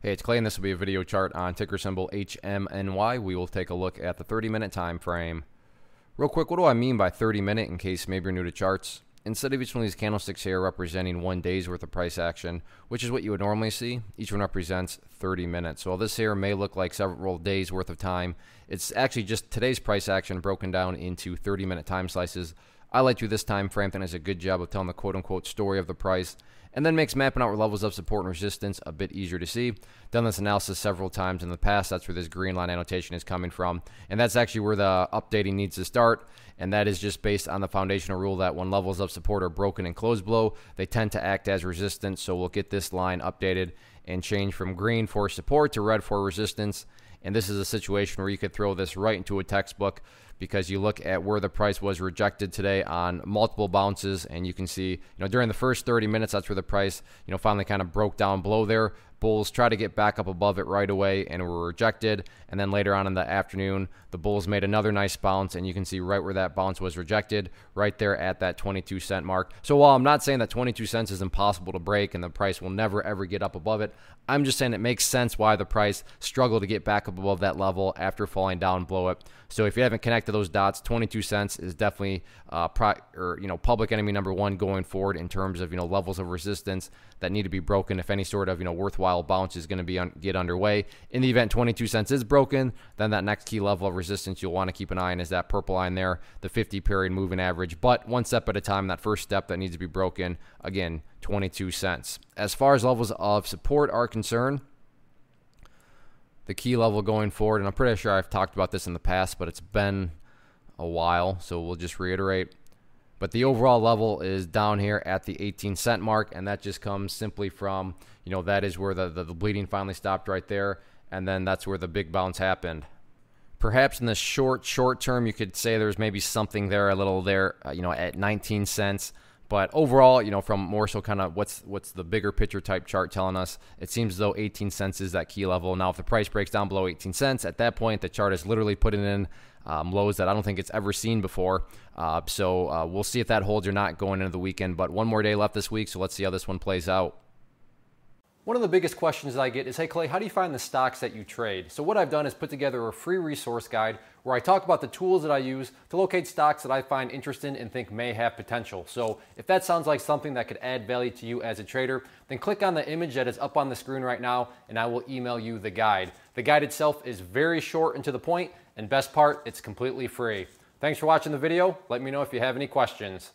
Hey, it's Clay, and this will be a video chart on ticker symbol HMNY. We will take a look at the 30-minute time frame. Real quick, what do I mean by 30-minute in case maybe you're new to charts? Instead of each one of these candlesticks here representing 1 day's worth of price action, which is what you would normally see, each one represents 30 minutes. So while this here may look like several days worth of time, it's actually just today's price action broken down into 30-minute time slices. I like to do this time frame that does a good job of telling the quote-unquote story of the price, and then makes mapping out levels of support and resistance a bit easier to see. Done this analysis several times in the past. That's where this green line annotation is coming from, and that's actually where the updating needs to start, and that is just based on the foundational rule that when levels of support are broken and closed below, they tend to act as resistance. So we'll get this line updated and change from green for support to red for resistance. And this is a situation where you could throw this right into a textbook, because you look at where the price was rejected today on multiple bounces, and you can see, during the first 30 minutes, that's where the price, finally kind of broke down below there. Bulls try to get back up above it right away and were rejected. And then later on in the afternoon, the bulls made another nice bounce, and you can see right where that bounce was rejected, right there at that 22-cent mark. So while I'm not saying that 22 cents is impossible to break and the price will never ever get up above it, I'm just saying it makes sense why the price struggled to get back up above that level after falling down below it. So if you haven't connected those dots, 22 cents is definitely public enemy number one going forward in terms of levels of resistance that need to be broken if any sort of worthwhile bounce is going to get underway. In the event 22 cents is broken, then that next key level of resistance you'll want to keep an eye on is that purple line there, the 50-period moving average. But one step at a time, that first step that needs to be broken, again, 22 cents. As far as levels of support are concerned, the key level going forward, and I'm pretty sure I've talked about this in the past, but it's been a while, so we'll just reiterate. But the overall level is down here at the 18-cent mark, and that just comes simply from, that is where the bleeding finally stopped right there, and then that's where the big bounce happened. Perhaps in the short term, you could say there's maybe something there, a little there, at 19 cents. But overall, from more so kind of what's the bigger picture type chart telling us, it seems as though 18 cents is that key level. Now, if the price breaks down below 18 cents, at that point, the chart is literally putting in lows that I don't think it's ever seen before. So we'll see if that holds or not going into the weekend. But one more day left this week, so let's see how this one plays out. One of the biggest questions that I get is, hey Clay, how do you find the stocks that you trade? So what I've done is put together a free resource guide where I talk about the tools that I use to locate stocks that I find interesting and think may have potential. So if that sounds like something that could add value to you as a trader, then click on the image that is up on the screen right now, and I will email you the guide. The guide itself is very short and to the point, and best part, it's completely free. Thanks for watching the video. Let me know if you have any questions.